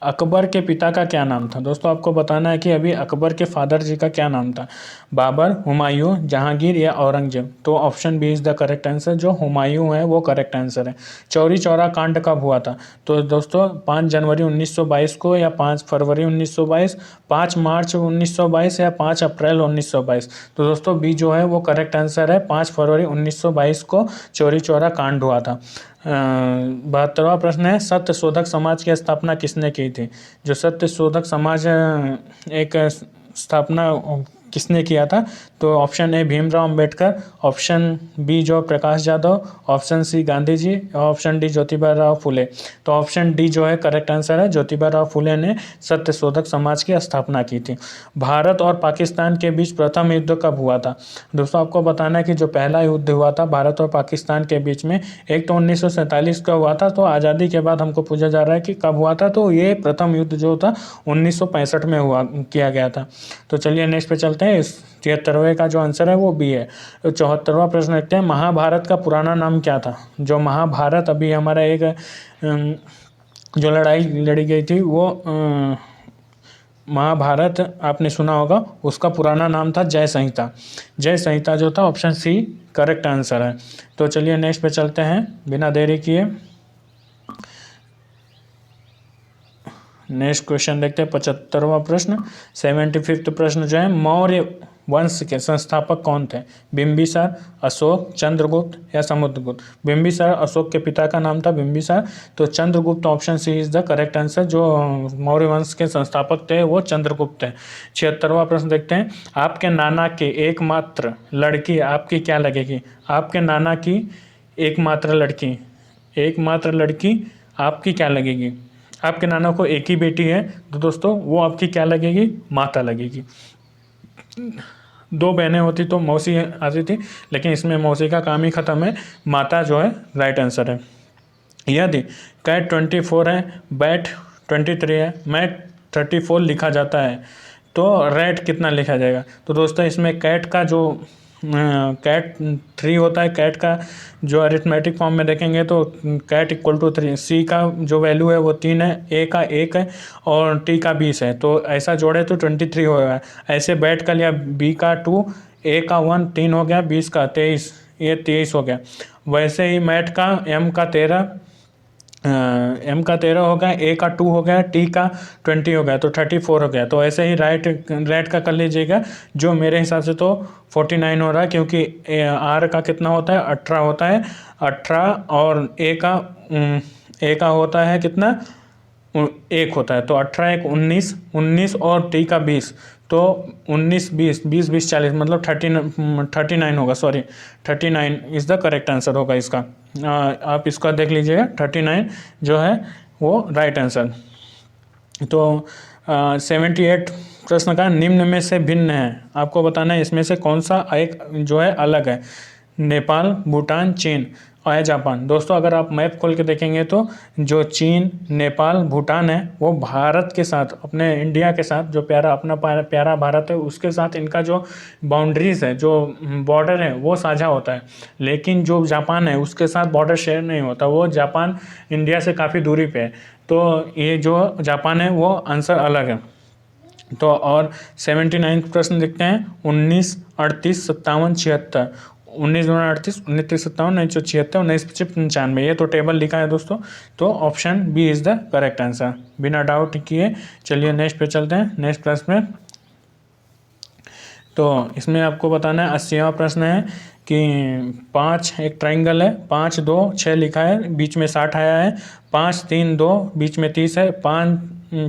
अकबर के पिता का क्या नाम था? दोस्तों आपको बताना है कि अभी अकबर के फादर जी का क्या नाम था? बाबर, हुमायूं, जहांगीर या औरंगजेब? तो option B is the correct answer. जो हुमायूं है वो करेक्ट आंसर है। चौरी चौरा कांड कब हुआ था? तो दोस्तों 5 जनवरी 1922 को या 5 फरवरी 1922, 5 मार्च 1922 या 5 अप्रैल 1922? तो दोस्तों बी जो है वो करेक्ट आंसर है। 5 फरवरी 1922 को चौरी चौरा कांड हुआ था। 72वां प्रश्न है। सत्य शोधक समाज की स्थापना किसने की थी? जो सत्य शोधक समाज एक स्थापना किसने किया था? तो option A Bhimrao Ambedkar, option B जो Prakash Yadav, option C Gandhi ji, option D Jyotiba Rao Phule? तो ऑप्शन डी जो है करेक्ट आंसर है। ज्योतिबा राव फुले ने सत्य शोधक समाज की स्थापना की थी। भारत और पाकिस्तान के बीच प्रथम युद्ध कब हुआ था? दोस्तों आपको बताना है कि जो पहला युद्ध हुआ था भारत और पाकिस्तान के बीच में, एक तो 1947 का हुआ था, तो आज़ादी के बाद हमको पूछा जा रहा है कि कब हुआ था। तो ये प्रथम युद्ध जो था 1965 में किया गया था। तो चलिए नेक्स्ट पे चलते हैं। 73वें का जो आंसर है वो बी है। तो 74वां प्रश्न देखते हैं। महाभारत का पुराना नाम क्या था? जो महाभारत अभी हमारा एक जो लड़ाई लड़ी गई थी वो महाभारत आपने सुना होगा, उसका पुराना नाम था जय संहिता। जय संहिता जो था, ऑप्शन सी करेक्ट आंसर है। तो चलिए नेक्स्ट पे चलते हैं बिना देरी किए। नेक्स्ट क्वेश्चन देखते हैं 75वां प्रश्न। 75वां प्रश्न जो है, मौर्य वंश के संस्थापक कौन थे? बिंबिसार, अशोक, चंद्रगुप्त या समुद्रगुप्त? बिंबिसार अशोक के पिता का नाम था बिंबिसार। तो Chandragupta option C is the correct answer. जो मौर्य वंश के संस्थापक थे वो चंद्रगुप्त थे। 76वां प्रश्न देखते हैं। आपके नाना के एकमात्र लड़की आपकी क्या लगेगी? आपके नाना की एकमात्र लड़की आपकी क्या लगेगी? आपके नाना को एक ही बेटी है, तो दोस्तों वो आपकी क्या लगेगी? माता लगेगी। 2 बहनें होती तो मौसी आती थी, लेकिन इसमें मौसी का काम ही खत्म है। माता जो है राइट आंसर है। यदि कैट 24 है, बैट 23 है, मैट 34 लिखा जाता है, तो रैट कितना लिखा जाएगा? तो दोस्तों इसमें कैट का जो कैट 3 होता है। कैट का जो अरिथमेटिक फॉर्म में देखेंगे तो कैट इक्वल टू 3, सी का जो वैल्यू है वो 3 है, ए का 1 है और टी का 20 है, तो ऐसा जोड़े तो 23 होगा। ऐसे बैठ कर लिया, बी का 2, ए का 1, 3 हो गया, 20 का 23, ये 23 हो गया। वैसे ही मैट का एम का 13, एम का 13 हो गया, ए का 2 हो गया, टी का 20 हो गया, तो 34 हो गया। तो ऐसे ही राइट का कर लीजिएगा, जो मेरे हिसाब से तो 49 हो रहा है, क्योंकि आर का कितना होता है, 18 होता है, 18 और ए का होता है कितना, 1 होता है, तो 18 1 19, 19 और टी का 20, तो 19 20 20 20 40, मतलब 39 होगा, sorry 39 is the correct answer होगा इसका। आप इसका देख लीजिएगा, 39 जो है वो राइट आंसर। तो 78 प्रश्न का निम्न में से भिन्न है, आपको बताना है इसमें से कौन सा एक जो है अलग है। नेपाल, भूटान, चीन और जापान। दोस्तों अगर आप मैप खोल के देखेंगे तो जो चीन, नेपाल, भूटान है वो भारत के साथ, अपने इंडिया के साथ, जो अपना प्यारा भारत है उसके साथ इनका जो बाउंड्रीज है, जो बॉर्डर है वो साझा होता है। लेकिन जो जापान है उसके साथ बॉर्डर शेयर नहीं होता, वो जापान इंडिया से काफ़ी दूरी पे है, तो ये जो जापान है वो आंसर अलग है। तो और 79 प्रश्न देखते हैं, 19 38 57 76, 19 दूना 38, 19 30 57, 1976, 19 25 95, ये तो टेबल लिखा है दोस्तों, तो option B is the correct answer बिना डाउट किए। चलिए नेक्स्ट पे चलते हैं, नेक्स्ट प्रश्न में। तो इसमें आपको बताना है 80वां प्रश्न है कि 5 एक ट्राइंगल है, 5 2 6 लिखा है, बीच में 60 आया है, 5 3 2 बीच में 30 है, 5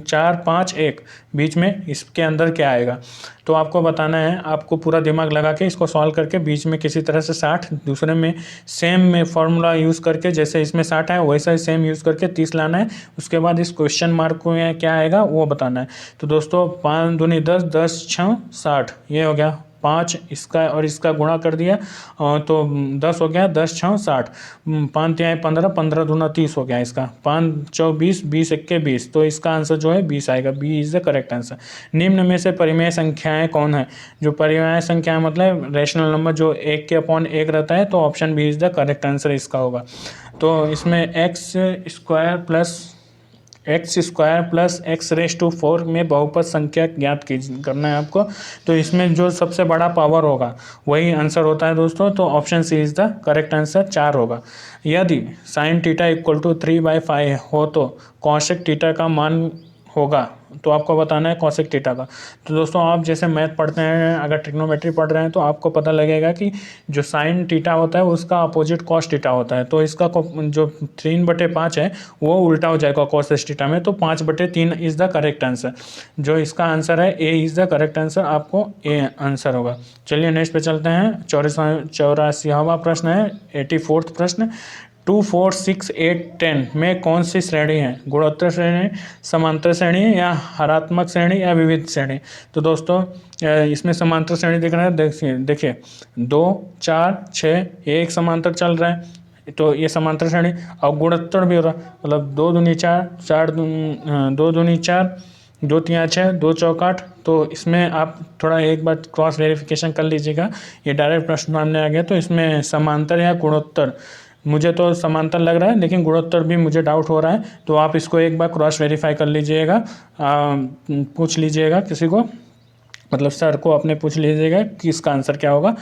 4 5 1 बीच में, इसके अंदर क्या आएगा। तो आपको बताना है, आपको पूरा दिमाग लगा के इसको सॉल्व करके बीच में किसी तरह से 60, दूसरे में सेम में फॉर्मूला यूज़ करके, जैसे इसमें 60 है वैसा ही सेम यूज़ करके 30 लाना है। उसके बाद इस क्वेश्चन मार्क में क्या आएगा वो बताना है। तो दोस्तों 5 दूनी 10, 10 6 60, ये हो गया 5, इसका और इसका गुणा कर दिया तो 10 हो गया, 10 6 60, 5 3 15, 15 दूना 30 हो गया इसका, 5 4 20, 20 1 20, तो इसका आंसर जो है 20 आएगा, B is the correct answer. निम्न में से परिमेय संख्याएं कौन है। जो परिमेय संख्या मतलब रेशनल नंबर जो 1 के अपॉन 1 रहता है, तो option B is the correct answer इसका होगा। तो इसमें एक्स स्क्वायर प्लस x⁴ में बहुपद संख्या ज्ञात करना है आपको। तो इसमें जो सबसे बड़ा पावर होगा वही आंसर होता है दोस्तों, तो option C is the correct answer, 4 होगा। यदि sin थीटा इक्वल टू 3/5 हो तो कॉसेक थीटा का मान होगा, तो आपको बताना है कॉसेक थीटा का। तो दोस्तों आप जैसे मैथ पढ़ते हैं, अगर ट्रिग्नोमेट्री पढ़ रहे हैं, तो आपको पता लगेगा कि जो साइन थीटा होता है उसका अपोजिट कॉस थीटा होता है, तो इसका जो 3/5 है वो उल्टा हो जाएगा कॉस थीटा में, तो 5/3 इज़ द करेक्ट आंसर। जो इसका आंसर है ए इज़ द करेक्ट आंसर, आपको ए आंसर होगा। चलिए नेक्स्ट पे चलते हैं, 84वां प्रश्न है, 84वां प्रश्न। 2 4 6 8 10 में कौन सी श्रेणी है। गुणोत्तर श्रेणी, समांतर श्रेणी या हरात्मक श्रेणी या विविध श्रेणी। तो दोस्तों इसमें समांतर श्रेणी दिख रहा है, देखिए 2 4 6 एक समांतर चल रहा है, तो ये समांतर श्रेणी। और गुणोत्तर भी हो रहा है, मतलब 2 दूनी 4, 2 दूनी 4, 2 3 6, 2 चौक 8। तो इसमें आप थोड़ा एक बार क्रॉस वेरिफिकेशन कर लीजिएगा, ये डायरेक्ट प्रश्न सामने आ गया। तो इसमें समांतर या गुणोत्तर, मुझे तो समांतर लग रहा है, लेकिन गुणोत्तर भी मुझे डाउट हो रहा है, तो आप इसको एक बार क्रॉस वेरीफाई कर लीजिएगा, पूछ लीजिएगा किसी को, मतलब सर को अपने पूछ लीजिएगा कि इसका आंसर क्या होगा।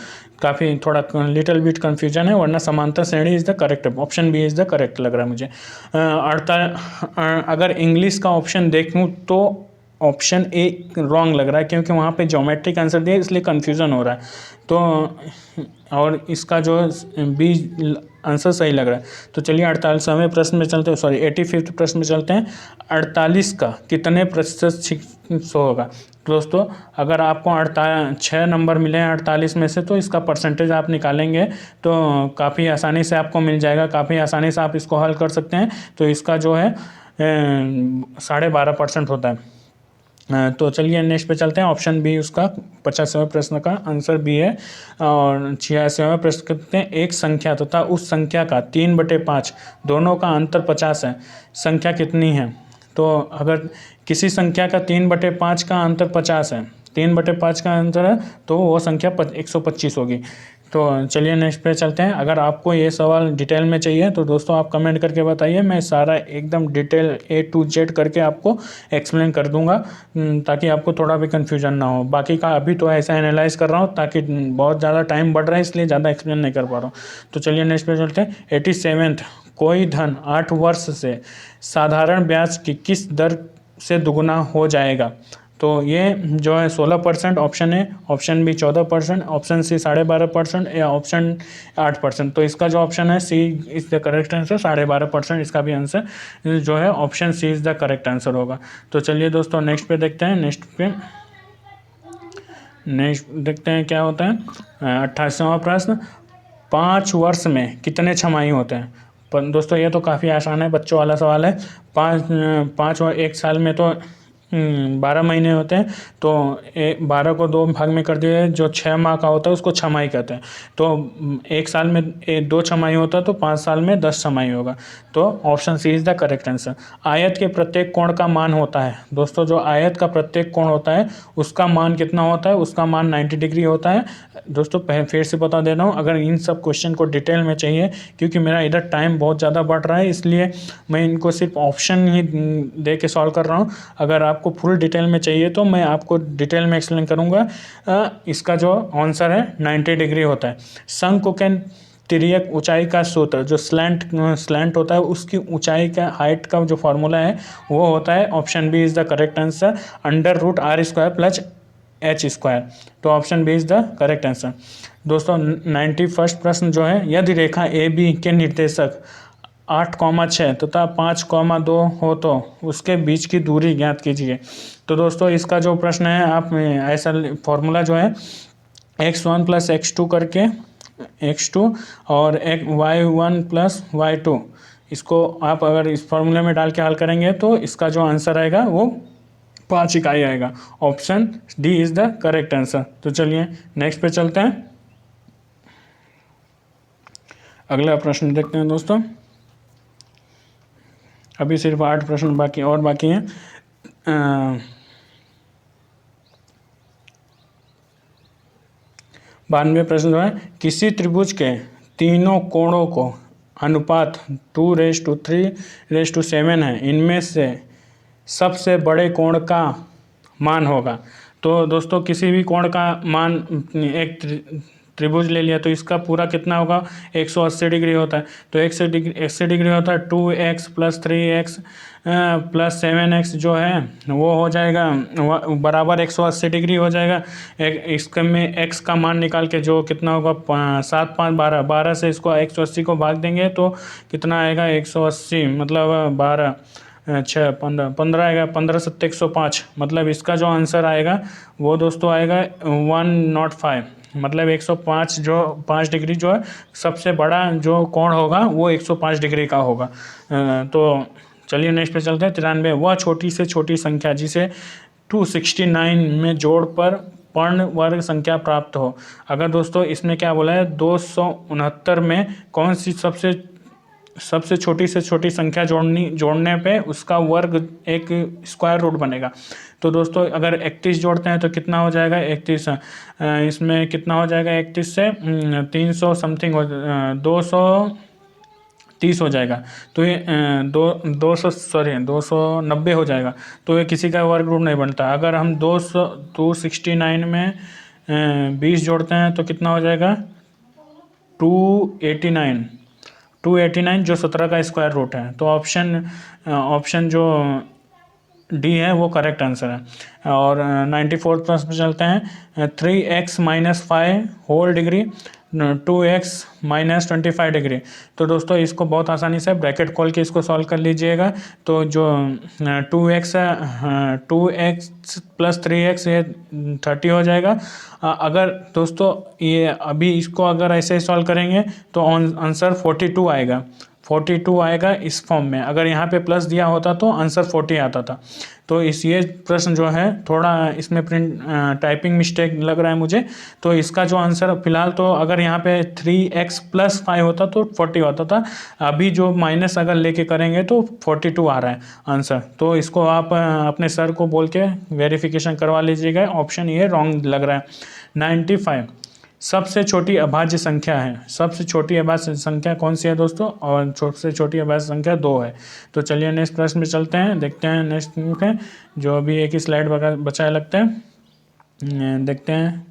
काफ़ी थोड़ा लिटिल बिट कन्फ्यूजन है, वरना समांतर श्रेणी is the correct, option B is the correct लग रहा है मुझे। अगर इंग्लिश का ऑप्शन देखूँ तो ऑप्शन ए रॉन्ग लग रहा है, क्योंकि वहाँ पे ज्योमेट्रिक आंसर दिया इसलिए कन्फ्यूज़न हो रहा है, तो और इसका जो बी आंसर सही लग रहा है। तो चलिए 48वें प्रश्न में चलते हैं, सॉरी 85वें प्रश्न में चलते हैं। 48 का कितने प्रतिशत होगा। दोस्तों अगर आपको 6 नंबर मिले हैं 48 में से, तो इसका परसेंटेज आप निकालेंगे तो काफ़ी आसानी से आपको मिल जाएगा, काफ़ी आसानी से आप इसको हल कर सकते हैं। तो इसका जो है 12.5% होता है। तो चलिए नेक्स्ट पे चलते हैं, ऑप्शन बी उसका 50वें प्रश्न का आंसर बी है। और 86वें प्रश्न कहते हैं, एक संख्या तथा उस संख्या का 3/5 दोनों का अंतर 50 है, संख्या कितनी है। तो अगर किसी संख्या का 3/5 का अंतर 50 है, 3/5 का आंसर है तो वो संख्या 125 होगी। तो चलिए नेक्स्ट पे चलते हैं। अगर आपको ये सवाल डिटेल में चाहिए तो दोस्तों आप कमेंट करके बताइए, मैं सारा एकदम डिटेल A to Z करके आपको एक्सप्लेन कर दूंगा, ताकि आपको थोड़ा भी कन्फ्यूजन ना हो। बाकी का अभी तो ऐसा एनालाइज कर रहा हूँ ताकि बहुत ज़्यादा टाइम बढ़ रहा है, इसलिए ज़्यादा एक्सप्लेन नहीं कर पा रहा हूँ। तो चलिए नेक्स्ट पे चलते हैं। 87th, कोई धन 8 वर्ष से साधारण ब्याज की किस दर से दुगुना हो जाएगा? तो ये जो है 16%, option A, option B 14%, option C 12.5% या ऑप्शन 8%। तो इसका जो ऑप्शन है C is the correct answer, 12.5% इसका भी आंसर जो है option C is the correct answer होगा। तो चलिए दोस्तों नेक्स्ट पे देखते हैं। नेक्स्ट देखते हैं क्या होता है। 88वां प्रश्न, 5 वर्ष में कितने छमाही होते हैं? पर दोस्तों ये तो काफ़ी आसान है, बच्चों वाला सवाल है। पाँच और एक साल में तो 12 महीने होते हैं, तो 12 को 2 भाग में कर दिए, जो 6 माह का होता है उसको छमाही कहते हैं। तो एक साल में 2 छमाही होता है, तो 5 साल में 10 छमाही होगा। तो option C is the correct answer. आयत के प्रत्येक कोण का मान होता है दोस्तों, जो आयत का प्रत्येक कोण होता है उसका मान कितना होता है? उसका मान 90 डिग्री होता है दोस्तों। फिर से बता दे रहा हूँ, अगर इन सब क्वेश्चन को डिटेल में चाहिए, क्योंकि मेरा इधर टाइम बहुत ज़्यादा बढ़ रहा है, इसलिए मैं इनको सिर्फ ऑप्शन ही दे के सॉल्व कर रहा हूँ। अगर आपको फुल डिटेल में चाहिए तो मैं आपको डिटेल में एक्सप्लेन करूँगा। इसका जो आंसर है 90 डिग्री होता है। शंकु के तिर्यक ऊंचाई का सूत्र, जो स्लैंट होता है उसकी ऊंचाई का, हाइट का जो फॉर्मूला है वो होता है, option B is the correct answer, √r² plus h²। तो option B is the correct answer. दोस्तों 91st प्रश्न जो है, यदि रेखा ए बी के निर्देशक 8,6 तथा 5,2 हो तो उसके बीच की दूरी ज्ञात कीजिए। तो दोस्तों इसका जो प्रश्न है, आप ऐसा फॉर्मूला जो है x1 + x2 करके x2 और y1 + y2, इसको आप अगर इस फॉर्मूले में डाल के हल करेंगे तो इसका जो आंसर आएगा वो 5 इकाई आएगा। Option D is the correct answer. तो चलिए नेक्स्ट पे चलते हैं। अगला प्रश्न देखते हैं दोस्तों। अभी सिर्फ 8 प्रश्न बाकी हैं। 92 प्रश्न जो है, किसी त्रिभुज के तीनों कोणों को अनुपात 2:3:7 है, इनमें से सबसे बड़े कोण का मान होगा। तो दोस्तों किसी भी कोण का मान, एक त्रिभुज ले लिया तो इसका पूरा कितना होगा? 180 डिग्री होता है। तो 180 डिग्री होता है, 2x + 3x + 7x जो है वो हो जाएगा बराबर 180 डिग्री हो जाएगा। इसके में x का मान निकाल के जो कितना होगा, 7 5 12, 12 से इसको 180 को भाग देंगे तो कितना आएगा? 180 मतलब 12 6 15 आएगा, 15 7 105। मतलब इसका जो आंसर आएगा वो दोस्तों आएगा 105। मतलब 105 जो 5 डिग्री जो है, सबसे बड़ा जो कोण होगा वो 105 डिग्री का होगा। तो चलिए नेक्स्ट पे चलते हैं। 93, वह छोटी से छोटी संख्या जिसे 269 में जोड़ पर पर्ण वर्ग संख्या प्राप्त हो। अगर दोस्तों इसमें क्या बोला है, 269 में कौन सी सबसे छोटी से छोटी संख्या जोड़ने पे उसका वर्ग एक स्क्वायर रूट बनेगा। तो दोस्तों अगर 31 जोड़ते हैं तो कितना हो जाएगा? 31 इसमें कितना हो जाएगा? 31 से 300 समथिंग 230 हो जाएगा। तो ये 290 हो जाएगा। तो ये किसी का वर्ग रूट नहीं बनता। अगर हम 269 में 20 जोड़ते हैं तो कितना हो जाएगा? 289 जो 17 का स्क्वायर रूट है। तो ऑप्शन जो डी है वो करेक्ट आंसर है। और 94 प्रश्न पे चलते हैं। 3x - 5 whole degree 2x - 25 degree. तो दोस्तों इसको बहुत आसानी से ब्रैकेट खोल के इसको सॉल्व कर लीजिएगा। तो जो 2x + 3x ये 30 हो जाएगा। अगर दोस्तों ये अभी इसको अगर ऐसे ही सॉल्व करेंगे तो आंसर 42 आएगा। 42 आएगा इस फॉर्म में। अगर यहाँ पे प्लस दिया होता तो आंसर 40 आता था। तो ये प्रश्न जो है थोड़ा इसमें प्रिंट टाइपिंग मिस्टेक लग रहा है मुझे। तो इसका जो आंसर फिलहाल तो अगर यहाँ पे 3x + 5 होता तो 40 होता था, अभी जो माइनस अगर लेके करेंगे तो 42 आ रहा है आंसर। तो इसको आप अपने सर को बोल के वेरिफिकेशन करवा लीजिएगा, ऑप्शन ये रॉन्ग लग रहा है। 95 सबसे छोटी अभाज्य संख्या है। सबसे छोटी अभाज्य संख्या कौन सी है दोस्तों? और सबसे छोटी अभाज्य संख्या 2 है। तो चलिए नेक्स्ट प्रश्न में चलते हैं, देखते हैं नेक्स्ट है जो अभी एक ही स्लाइड बचा है लगता है। देखते हैं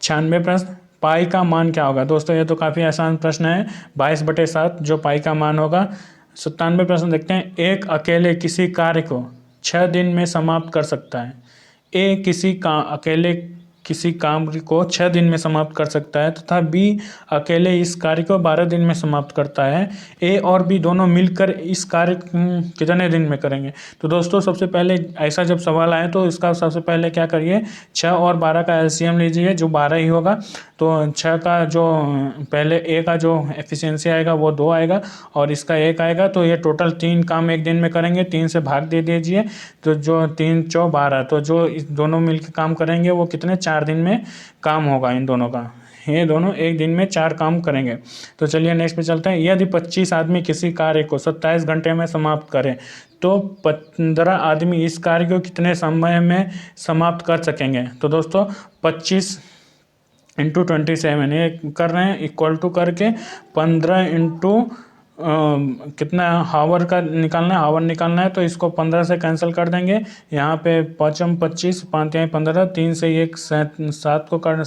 96 प्रश्न, पाई का मान क्या होगा? दोस्तों ये तो काफ़ी आसान प्रश्न है, 22/7 जो पाई का मान होगा। 97 प्रश्न देखते हैं, एक अकेले किसी कार्य को 6 दिन में समाप्त कर सकता है। अकेले किसी काम को 6 दिन में समाप्त कर सकता है तथा बी अकेले इस कार्य को 12 दिन में समाप्त करता है। ए और बी दोनों मिलकर इस कार्य कितने दिन में करेंगे? तो दोस्तों सबसे पहले ऐसा जब सवाल आए तो इसका सबसे पहले क्या करिए, 6 और 12 का एलसीएम लीजिए जो 12 ही होगा। तो 6 का जो पहले ए का जो एफिशिएंसी आएगा वो 2 आएगा और इसका 1 आएगा, तो ये टोटल 3 काम एक दिन में करेंगे। 3 से भाग दे दीजिए तो जो 3 × 12, तो जो इस दोनों मिलकर काम करेंगे वो कितने 4 दिन में काम होगा इन दोनों का। ये दोनों एक दिन में 4 काम करेंगे। तो चलिए नेक्स्ट पे चलते हैं। यदि 25 आदमी किसी कार्य को 27 घंटे में समाप्त करें तो 15 आदमी इस कार्य को कितने समय में समाप्त कर सकेंगे? तो दोस्तों 25 × 27 ये कर रहे हैं, इक्वल टू करके 15 × कितना हावर का निकालना है, हावर निकालना है। तो इसको 15 से कैंसिल कर देंगे। यहाँ पे 5 × 25, 5 × 15, 3 से 1 7 को कर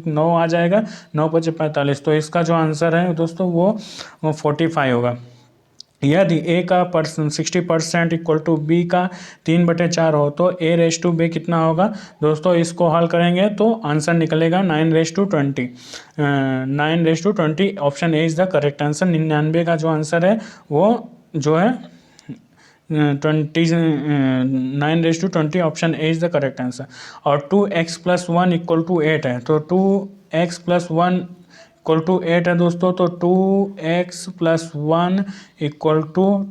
9 आ जाएगा, 9 × 5 = 45। तो इसका जो आंसर है दोस्तों वो 45 होगा। यदि ए का 60% इक्वल टू बी का 3/4 हो तो a/b कितना होगा? दोस्तों इसको हल करेंगे तो आंसर निकलेगा 9/20। 9/20 option A is the correct answer. 99 का जो आंसर है वो जो है 9/20, option A is the correct answer. और 2x + 1 = 8 है, तो 2x + 1 = 8 है दोस्तों। तो 2x + 1 =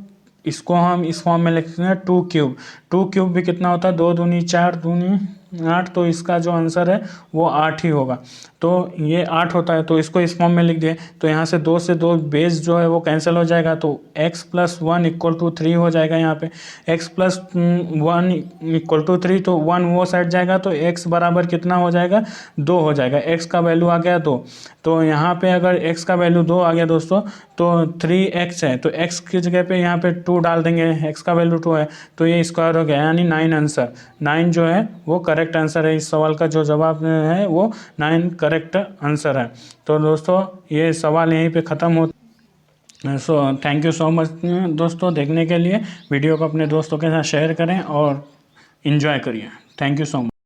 इसको हम इस फॉर्म में लिखते हैं 2³ 2³ भी कितना होता है? 2 दूनी 4 दूनी 8, तो इसका जो आंसर है वो 8 ही होगा। तो ये 8 होता है, तो इसको इस फॉर्म में लिख दिए। तो यहाँ से 2 से 2 बेस जो है वो कैंसिल हो जाएगा, तो x + 1 = 3 हो जाएगा। यहाँ पे x + 1 = 3, तो 1 वो साइड जाएगा तो x बराबर कितना हो जाएगा? 2 हो जाएगा। x का वैल्यू आ गया 2, तो यहाँ पे अगर x का वैल्यू 2 आ गया दोस्तों तो 3x है, तो x की जगह पे यहाँ पे 2 डाल देंगे, x का वैल्यू 2 है तो ये स्क्वायर हो गया, यानी 9 आंसर। 9 जो है वो करेक्ट आंसर है। इस सवाल का जो जवाब है वो 9 करेक्ट आंसर है। तो दोस्तों ये सवाल यहीं पे ख़त्म हो। थैंक यू सो मच दोस्तों देखने के लिए। वीडियो को अपने दोस्तों के साथ शेयर करें और इन्जॉय करिए। Thank you so much.